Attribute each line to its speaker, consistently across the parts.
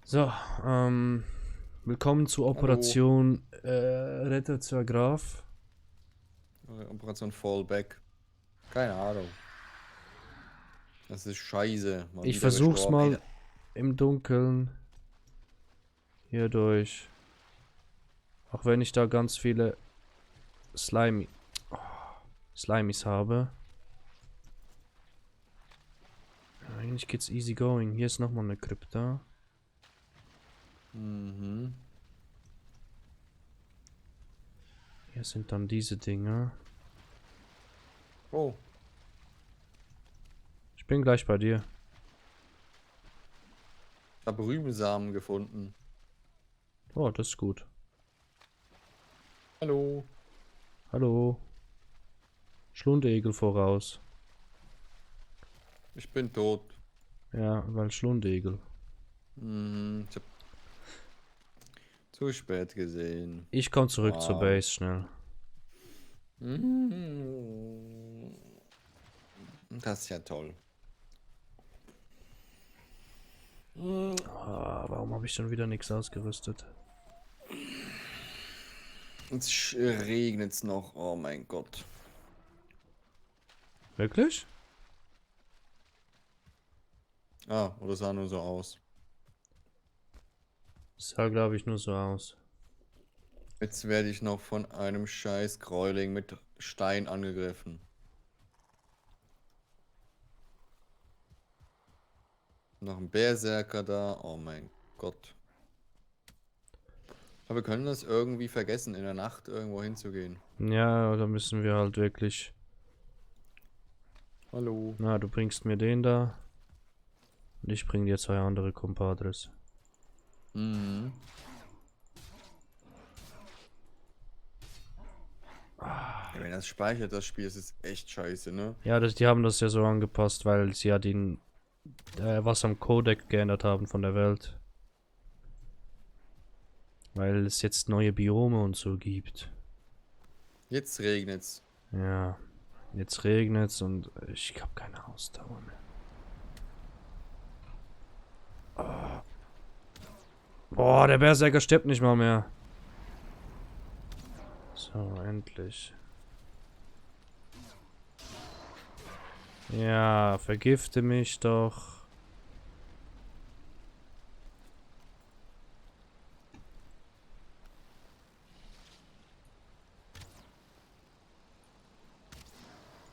Speaker 1: So, willkommen zu
Speaker 2: Hallo.
Speaker 1: Operation Retter zur Graf.
Speaker 2: Operation Fallback. Keine Ahnung. Das ist scheiße. Mal
Speaker 1: Ich
Speaker 2: wieder
Speaker 1: versuch's
Speaker 2: gestorben. Ey,
Speaker 1: mal im Dunkeln hier durch. Auch wenn ich da ganz viele Slimy, Slimies habe. Eigentlich geht's easy going. Hier ist nochmal eine Krypta.
Speaker 2: mhm.
Speaker 1: Hier sind dann diese Dinger.
Speaker 2: Oh,
Speaker 1: Ich bin gleich bei dir.
Speaker 2: ich habe Rübensamen gefunden.
Speaker 1: Oh, das ist gut.
Speaker 2: Hallo.
Speaker 1: Hallo. Schlundegel voraus.
Speaker 2: Ich bin tot.
Speaker 1: Ja, weil Schlundegel.
Speaker 2: Ich hab zu spät gesehen.
Speaker 1: Ich komm zurück zur
Speaker 2: Wow.
Speaker 1: Base schnell.
Speaker 2: Mhm. Das ist ja toll.
Speaker 1: Warum habe ich schon wieder nichts ausgerüstet?
Speaker 2: Jetzt regnet es noch. Oh mein Gott.
Speaker 1: Wirklich?
Speaker 2: Ah, oder sah nur so aus.
Speaker 1: Sah, glaube ich, nur so aus.
Speaker 2: Jetzt werde ich noch von einem scheiß Gräuling mit Stein angegriffen. Noch ein Berserker da. Oh mein Gott. Aber wir können das irgendwie vergessen, in der Nacht irgendwo hinzugehen.
Speaker 1: Ja, da müssen wir halt wirklich.
Speaker 2: Hallo.
Speaker 1: Na, du bringst mir den da. Und ich bring dir zwei andere Compadres.
Speaker 2: Mhm. Ja, wenn das speichert, das Spiel, das ist echt scheiße, ne?
Speaker 1: Ja, die haben das ja so angepasst, weil sie ja was am Codec geändert haben von der Welt. Weil es jetzt neue Biome und so gibt.
Speaker 2: Jetzt regnet's.
Speaker 1: Ja, jetzt regnet's und ich habe keine Ausdauer mehr. Boah, der Berserker stirbt nicht mal mehr. So, endlich. Ja, vergifte mich doch.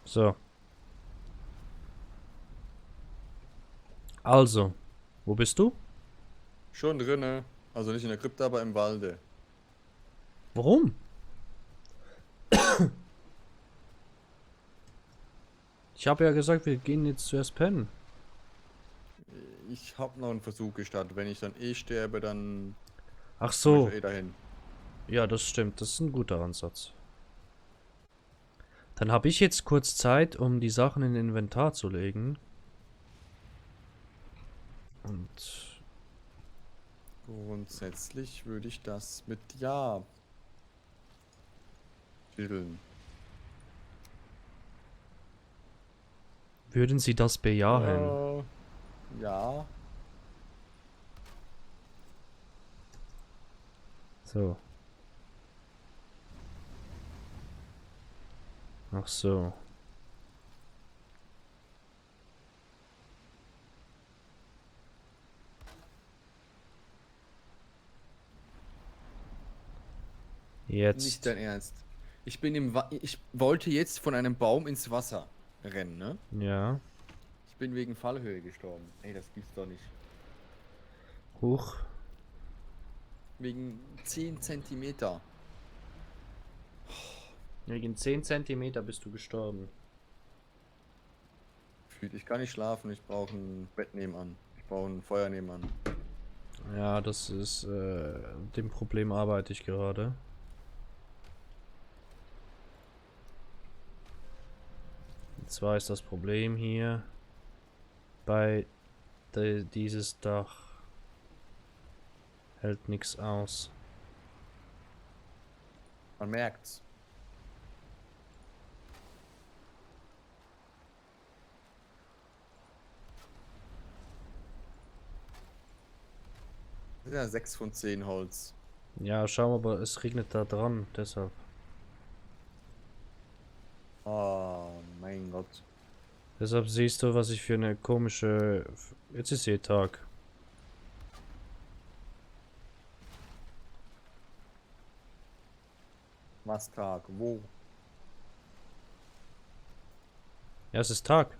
Speaker 1: So, also, wo bist du?
Speaker 2: Schon drinne. Also nicht in der Krypta, aber im Walde.
Speaker 1: Warum? Ich habe ja gesagt, wir gehen jetzt zuerst pennen.
Speaker 2: Ich hab noch einen Versuch gestartet. Wenn ich dann eh sterbe, dann
Speaker 1: Ach
Speaker 2: komme ich ja
Speaker 1: so.
Speaker 2: eh dahin.
Speaker 1: Ja, das stimmt. Das ist ein guter Ansatz. Dann habe ich jetzt kurz Zeit, um die Sachen in Inventar zu legen. Und
Speaker 2: Grundsätzlich würde ich das mit Ja titeln.
Speaker 1: würden Sie das bejahen?
Speaker 2: Ja.
Speaker 1: So. Ach so.
Speaker 2: Nicht
Speaker 1: Jetzt.
Speaker 2: dein Ernst. Ich wollte jetzt von einem Baum ins Wasser rennen, ne?
Speaker 1: Ja.
Speaker 2: Ich bin wegen Fallhöhe gestorben. Ey, das gibt's doch nicht.
Speaker 1: Huch.
Speaker 2: Wegen 10 Zentimeter.
Speaker 1: Wegen 10 Zentimeter bist du gestorben.
Speaker 2: Ich kann nicht schlafen, ich brauche ein Bett nebenan. Ich brauche ein Feuer nebenan.
Speaker 1: Ja, das ist, dem Problem arbeite ich gerade. Und zwar ist das Problem hier bei dieses Dach hält nichts aus.
Speaker 2: Man merkt's. Ja, 6 von 10 Holz.
Speaker 1: Ja, schau, aber es regnet da dran, deshalb.
Speaker 2: Oh, mein Gott.
Speaker 1: Deshalb siehst du, was ich für eine komische... Jetzt ist eh Tag.
Speaker 2: Was Tag? Wo?
Speaker 1: Ja, es ist Tag.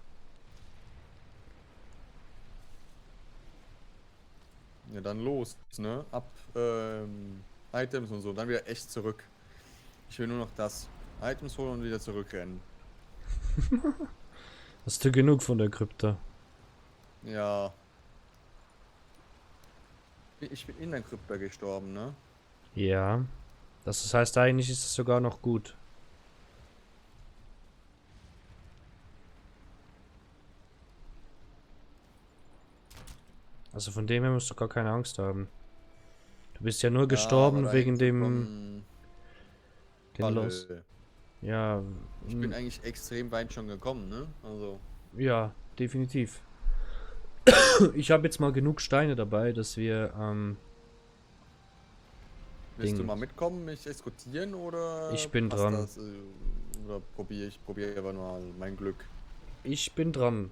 Speaker 2: Ja, dann los, ne? Ab, Items und so. Dann wieder echt zurück. Ich will nur noch das. Items holen und wieder zurückrennen.
Speaker 1: Hast du genug von der Krypta?
Speaker 2: Ja. Ich bin in der Krypta gestorben, ne?
Speaker 1: Ja. Das heißt, eigentlich ist es sogar noch gut. Also von dem her musst du gar keine Angst haben. Du bist ja nur
Speaker 2: Ja, aber
Speaker 1: gestorben
Speaker 2: dahin
Speaker 1: wegen
Speaker 2: zu
Speaker 1: dem...
Speaker 2: kommen.
Speaker 1: Den Los.
Speaker 2: Falle.
Speaker 1: Ja,
Speaker 2: Ich bin eigentlich extrem weit schon gekommen, ne? Also.
Speaker 1: ja, definitiv. Ich habe jetzt mal genug Steine dabei, dass wir,
Speaker 2: Willst du
Speaker 1: Ding.
Speaker 2: mal mitkommen, mich eskortieren oder
Speaker 1: Ich bin
Speaker 2: passt
Speaker 1: dran.
Speaker 2: das? Oder probiere aber mal mein Glück.
Speaker 1: Ich bin dran.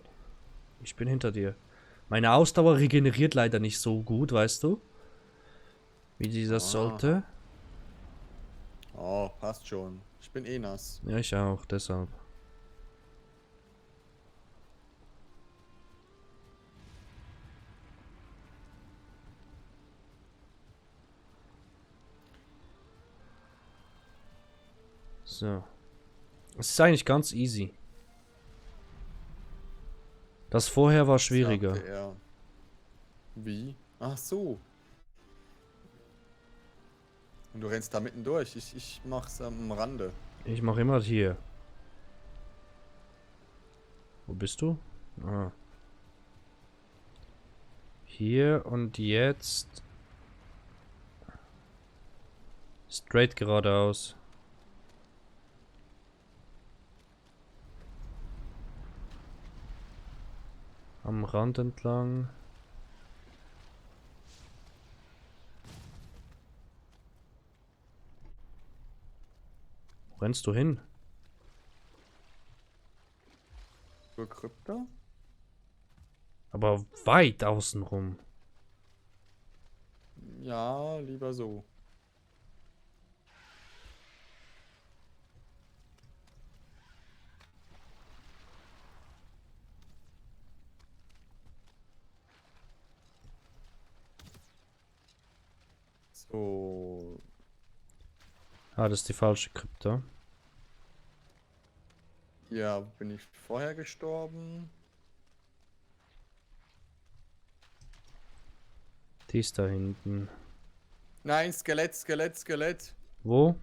Speaker 1: Ich bin hinter dir. Meine Ausdauer regeneriert leider nicht so gut, weißt du? Wie die das
Speaker 2: Aha.
Speaker 1: sollte.
Speaker 2: Oh, passt schon. Ich bin eh nass.
Speaker 1: Ja, ich auch, deshalb. So. Es ist eigentlich ganz easy. Das vorher war schwieriger.
Speaker 2: Sagte er. Wie? Ach so. Und du rennst da mitten durch. Ich mach's am Rande.
Speaker 1: Ich mache immer hier. Wo bist du? Ah. Hier und jetzt. Straight geradeaus. Am Rand entlang. Wo rennst du hin?
Speaker 2: Zur Krypta?
Speaker 1: Aber weit außen rum.
Speaker 2: Ja, lieber so. So.
Speaker 1: Ah, das ist die falsche Krypta.
Speaker 2: Ja, bin ich vorher gestorben?
Speaker 1: Die ist da hinten.
Speaker 2: Nein, Skelett, Skelett, Skelett.
Speaker 1: Wo?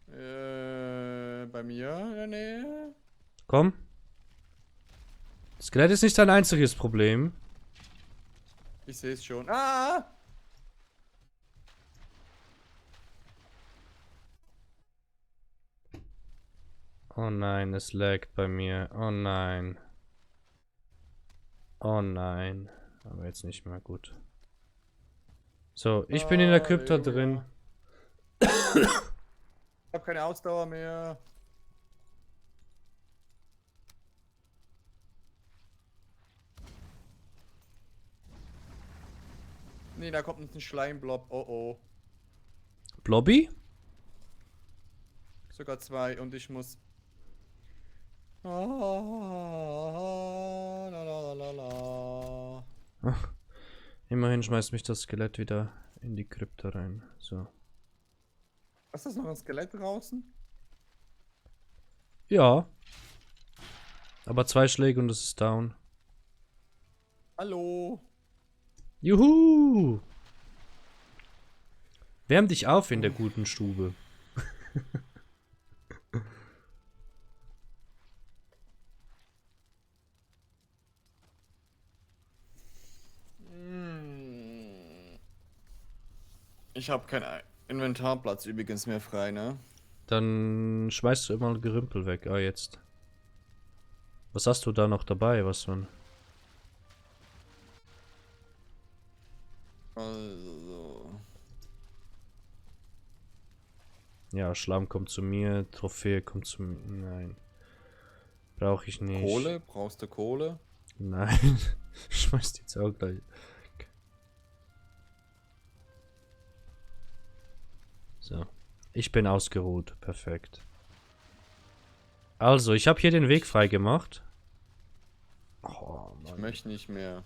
Speaker 2: Bei mir in der Nähe?
Speaker 1: Komm. Skelett ist nicht dein einziges Problem.
Speaker 2: Ich sehe es schon. Ah!
Speaker 1: Oh nein, es laggt bei mir. Oh nein. Oh nein. Aber jetzt nicht mehr gut. So, ich bin in der Krypta drin.
Speaker 2: Ich habe keine Ausdauer mehr. Nee, da kommt ein Schleimblob. Oh oh.
Speaker 1: Blobby?
Speaker 2: Sogar 2 und ich muss. Ah, la, la, la, la.
Speaker 1: Ach, immerhin schmeißt mich das Skelett wieder in die Krypta rein. So.
Speaker 2: Was ist das noch ein Skelett draußen?
Speaker 1: Ja. Aber 2 Schläge und es ist down.
Speaker 2: Hallo.
Speaker 1: Juhu! Wärm dich auf in der guten Stube.
Speaker 2: Ich habe keinen Inventarplatz übrigens mehr frei, ne?
Speaker 1: Dann schmeißt du immer Gerümpel weg. Ah, jetzt. Was hast du da noch dabei? Was so ein...
Speaker 2: Also.
Speaker 1: Ja, Schlamm kommt zu mir, Trophäe kommt zu mir. Nein. Brauche ich nicht.
Speaker 2: Kohle? Brauchst du Kohle?
Speaker 1: Nein. Schmeiß die jetzt auch gleich. So. Ich bin ausgeruht. Perfekt. Also, ich habe hier den Weg frei gemacht. Oh,
Speaker 2: Ich
Speaker 1: Mann.
Speaker 2: möchte nicht mehr.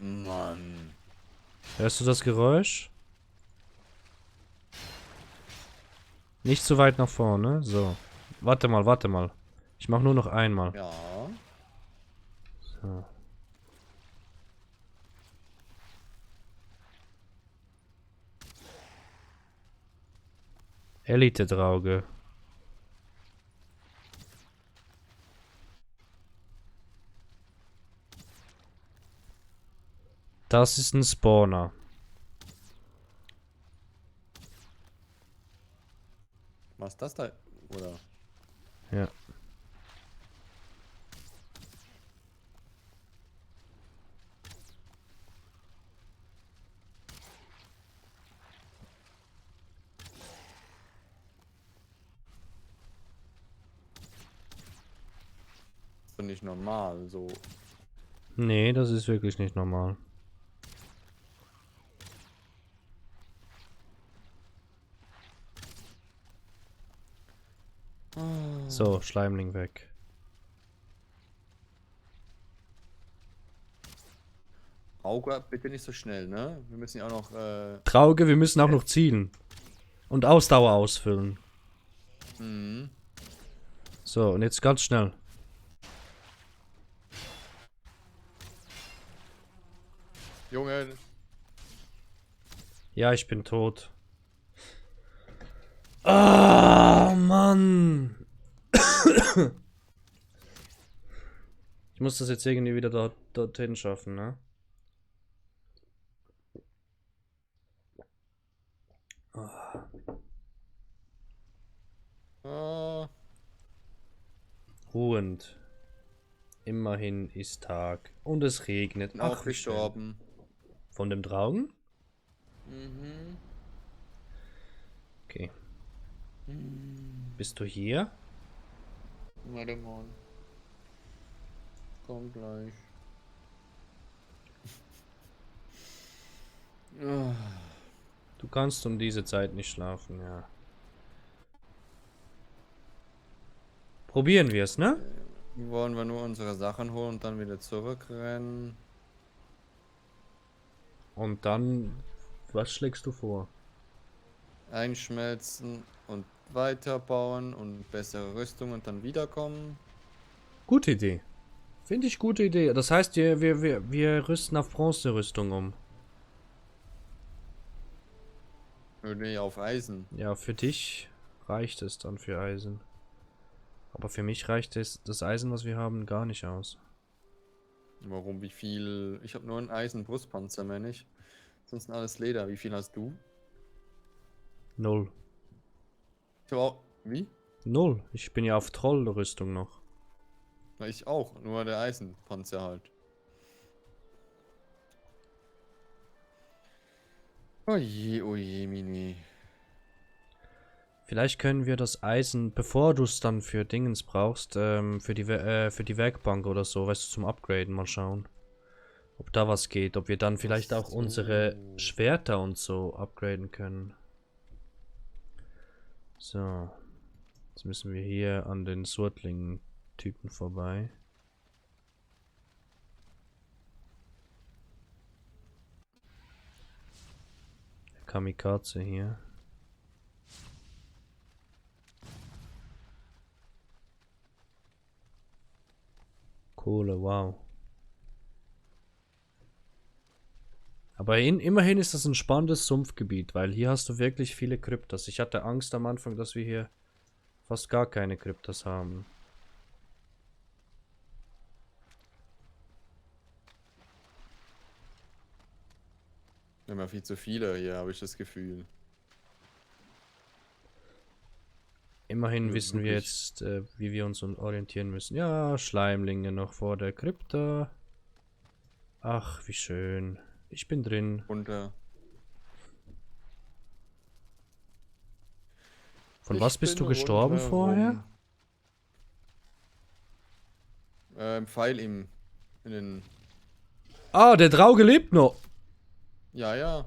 Speaker 2: Mann.
Speaker 1: Hörst du das Geräusch? Nicht zu weit nach vorne. So. Warte mal, warte mal. Ich mache nur noch einmal.
Speaker 2: Ja.
Speaker 1: So. Elite-Drauge. Das ist ein Spawner.
Speaker 2: Was ist das da? Oder?
Speaker 1: Ja.
Speaker 2: Ist doch nicht normal, so.
Speaker 1: Nee, das ist wirklich nicht normal. So, Schleimling weg.
Speaker 2: Auge, bitte nicht so schnell, ne? Wir müssen ja auch noch,
Speaker 1: Trauge, wir müssen auch noch zielen. Und Ausdauer ausfüllen.
Speaker 2: mhm.
Speaker 1: So, und jetzt ganz schnell.
Speaker 2: Junge,
Speaker 1: Ja, ich bin tot. Ah, Mann. Ich muss das jetzt irgendwie wieder dorthin schaffen, ne?
Speaker 2: ah,
Speaker 1: Ruhend. Immerhin ist Tag. Und es regnet.
Speaker 2: bin
Speaker 1: Ach,
Speaker 2: auch
Speaker 1: wie schön.
Speaker 2: gestorben.
Speaker 1: Von dem Draugen?
Speaker 2: Mhm.
Speaker 1: Okay. Bist du hier?
Speaker 2: Warte mal. Komm gleich. Ah,
Speaker 1: Du kannst um diese Zeit nicht schlafen, ja. Probieren wir es, ne?
Speaker 2: wollen wir nur unsere Sachen holen und dann wieder zurückrennen?
Speaker 1: Und dann, was schlägst du vor?
Speaker 2: Einschmelzen und weiterbauen und bessere Rüstung und dann wiederkommen?
Speaker 1: Gute Idee. Finde ich gute Idee. Das heißt, wir rüsten auf Bronzerüstung um.
Speaker 2: Nee, auf Eisen.
Speaker 1: Ja, für dich reicht es dann für Eisen. Aber für mich reicht es, das Eisen, was wir haben, gar nicht aus.
Speaker 2: Warum? Wie viel? Ich habe nur einen Eisenbrustpanzer, mehr nicht. Sonst alles Leder. Wie viel hast du?
Speaker 1: 0.
Speaker 2: Ich habe auch. Wie?
Speaker 1: 0. Ich bin ja auf Trollrüstung noch.
Speaker 2: Na, ich auch. Nur der Eisenpanzer halt. Oje, Mini.
Speaker 1: Vielleicht können wir das Eisen, bevor du es dann für Dingens brauchst, für die Werkbank oder so, weißt du, zum Upgraden mal schauen. Ob da was geht, ob wir dann vielleicht auch
Speaker 2: So.
Speaker 1: unsere Schwerter und so upgraden können. So. Jetzt müssen wir hier an den Surtling-Typen vorbei. Kamikaze hier. Kohle, wow. Aber immerhin ist das ein spannendes Sumpfgebiet, weil hier hast du wirklich viele Kryptas. Ich hatte Angst am Anfang, dass wir hier fast gar keine Kryptas haben.
Speaker 2: Wir haben ja viel zu viele hier, habe ich das Gefühl.
Speaker 1: Immerhin
Speaker 2: Ja,
Speaker 1: wissen wir
Speaker 2: wirklich.
Speaker 1: jetzt, wie wir uns orientieren müssen. Ja, Schleimlinge noch vor der Krypta. Ach, wie schön. Ich bin drin.
Speaker 2: Runter.
Speaker 1: Von was
Speaker 2: Ich
Speaker 1: bist du
Speaker 2: bin
Speaker 1: gestorben vorher?
Speaker 2: rundherum. Pfeil ihm in den.
Speaker 1: Ah, der Drauge lebt noch.
Speaker 2: Ja, ja.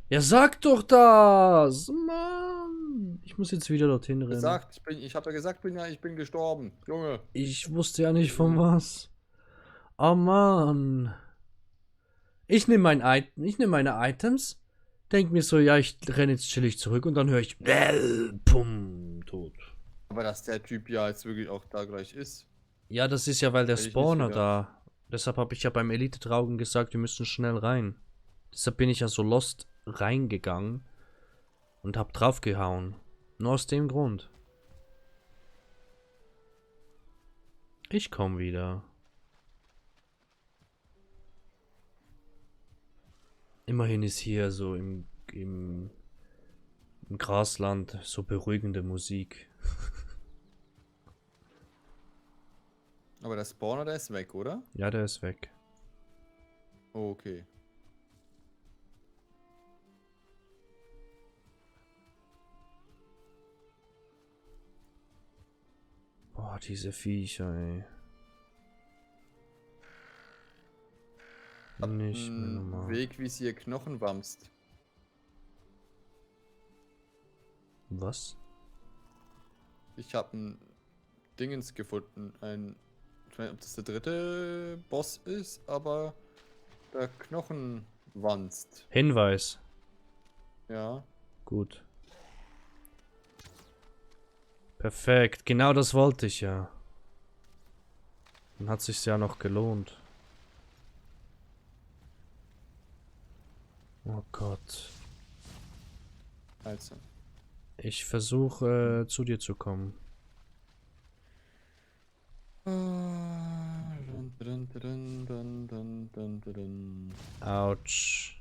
Speaker 1: Ja, sag doch das. Mann. Ich muss jetzt wieder dorthin rennen.
Speaker 2: Gesagt, ich habe ja gesagt, ich bin gestorben. Junge.
Speaker 1: Ich wusste ja nicht von
Speaker 2: Junge.
Speaker 1: was. Oh Mann. Ich nehme meine Items, denk mir so, ja, ich renne jetzt chillig zurück und dann höre ich, pum, tot.
Speaker 2: Aber dass der Typ ja jetzt wirklich auch da gleich ist,
Speaker 1: Ja, das ist ja, weil der
Speaker 2: hätte ich nicht
Speaker 1: Spawner
Speaker 2: gedacht.
Speaker 1: da. Deshalb habe ich ja beim Elite-Draugen gesagt, wir müssen schnell rein. Deshalb bin ich ja so lost reingegangen und hab draufgehauen. Nur aus dem Grund. Ich komm wieder. Immerhin ist hier so im Grasland so beruhigende Musik.
Speaker 2: Aber der Spawner, der ist weg, oder?
Speaker 1: Ja, der ist weg.
Speaker 2: Oh, okay.
Speaker 1: Boah, diese Viecher, ey.
Speaker 2: Hab
Speaker 1: Nicht mehr
Speaker 2: einen
Speaker 1: normal.
Speaker 2: Wegvisier Knochenwamst.
Speaker 1: Was?
Speaker 2: Ich habe ein Dingens gefunden. Ich weiß nicht, ob das der dritte Boss ist, aber der Knochenwanst.
Speaker 1: Hinweis.
Speaker 2: Ja.
Speaker 1: Gut. Perfekt. Genau das wollte ich ja. Dann hat sich's ja noch gelohnt. Oh Gott.
Speaker 2: Also.
Speaker 1: Ich versuche zu dir zu kommen. Autsch.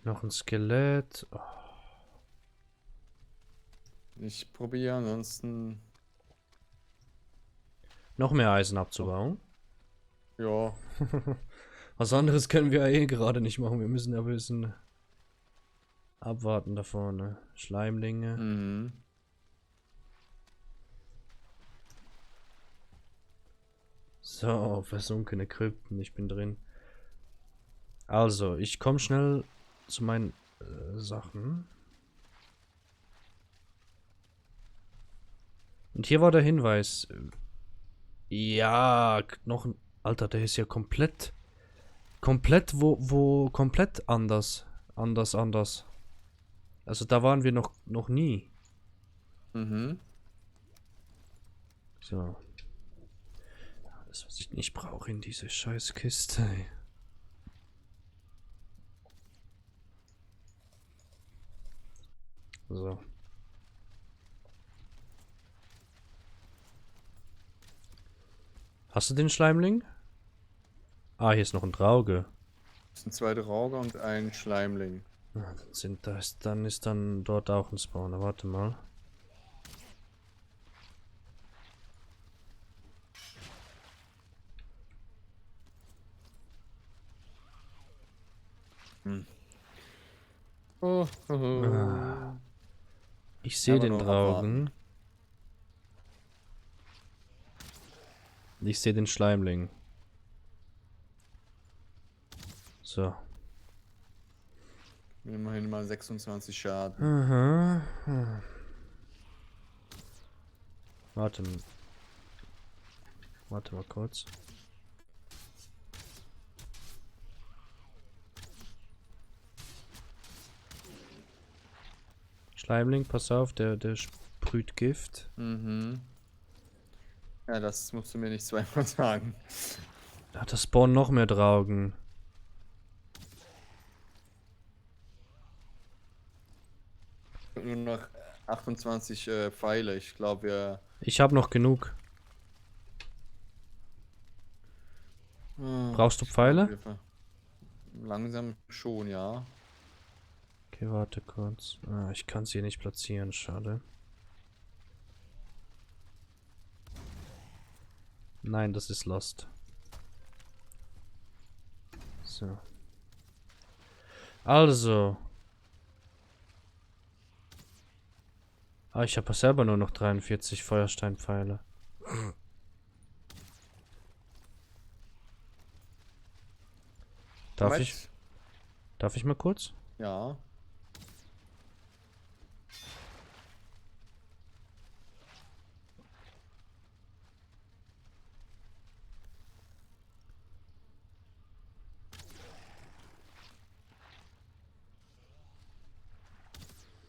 Speaker 1: Noch ein Skelett. Oh.
Speaker 2: Ich probiere ansonsten.
Speaker 1: Noch mehr Eisen abzubauen.
Speaker 2: Ja.
Speaker 1: Was anderes können wir ja eh gerade nicht machen. Wir müssen ja ein bisschen abwarten da vorne. Schleimlinge.
Speaker 2: Mhm.
Speaker 1: So, versunkene Krypten. Ich bin drin. Also, ich komme schnell zu meinen Sachen. Und hier war der Hinweis. Ja, Knochen. Alter, der ist ja komplett. Komplett, komplett anders. Anders. Also da waren wir noch nie.
Speaker 2: Mhm.
Speaker 1: So. Alles, was ich nicht brauche in diese scheiß Kiste. Ey. So. Hast du den Schleimling? Ah, hier ist noch ein Drauge.
Speaker 2: Das sind zwei Drauge und ein Schleimling.
Speaker 1: Ah, dann ist dann dort auch ein Spawner. Warte mal.
Speaker 2: Hm. Oh, oh, oh.
Speaker 1: Ah, ich sehe
Speaker 2: Einfach
Speaker 1: den
Speaker 2: nur abwarten.
Speaker 1: Draugen. Ich sehe den Schleimling. So.
Speaker 2: Immerhin mal 26 Schaden.
Speaker 1: Aha. Warte. Warte mal kurz. Schleimling, pass auf, der sprüht Gift.
Speaker 2: Mhm. Ja, das musst du mir nicht zweimal sagen.
Speaker 1: Da hat das Spawn noch mehr Draugen.
Speaker 2: Nur noch 28 Pfeile. Ich glaube, wir
Speaker 1: Ich habe noch genug. Brauchst du Pfeile?
Speaker 2: Hilfe. Langsam schon, ja.
Speaker 1: Okay, warte kurz. Ah, ich kann sie nicht platzieren, schade. Nein, das ist Lost. So. Also. Ah, ich habe selber nur noch 43 Feuersteinpfeile. Darf ich? Darf ich mal kurz?
Speaker 2: Ja.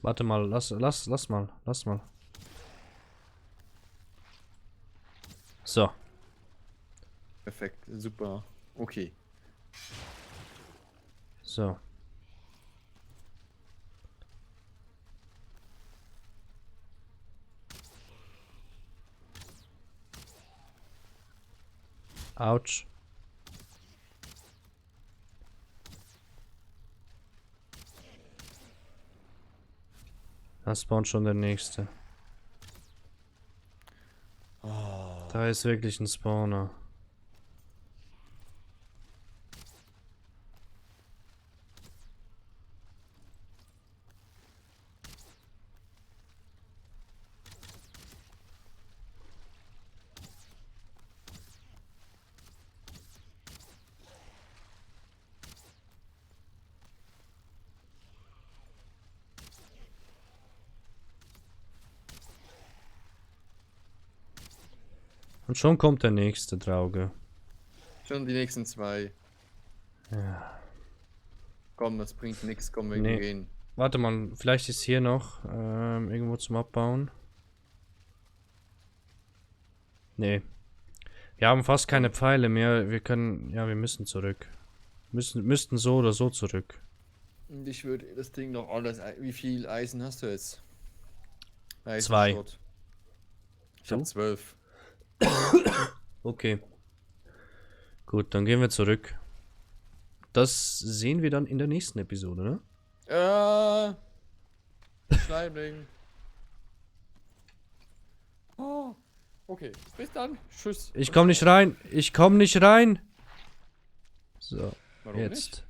Speaker 1: Warte mal, lass mal. So.
Speaker 2: Perfekt, super. Okay.
Speaker 1: So. Autsch. Da spawnt schon der nächste.
Speaker 2: Oh.
Speaker 1: Da ist wirklich ein Spawner. Und schon kommt der nächste Drauge.
Speaker 2: Schon die nächsten 2.
Speaker 1: Ja.
Speaker 2: Komm, das bringt nichts. Komm, wir
Speaker 1: Nee.
Speaker 2: gehen.
Speaker 1: Warte mal, vielleicht ist hier noch irgendwo zum Abbauen. Nee. Wir haben fast keine Pfeile mehr. Wir können. Ja, wir müssen zurück. Müssten so oder so zurück.
Speaker 2: Und ich würde das Ding noch alles. Wie viel Eisen hast du jetzt?
Speaker 1: 2.
Speaker 2: Eisenschrott. Ich habe
Speaker 1: Du?
Speaker 2: 12.
Speaker 1: Okay. Gut, dann gehen wir zurück. Das sehen wir dann in der nächsten Episode, ne?
Speaker 2: Schleimling. Oh, okay. Bis dann. Tschüss.
Speaker 1: Ich komm nicht rein. Ich komm nicht rein. So,
Speaker 2: Warum
Speaker 1: jetzt.
Speaker 2: nicht?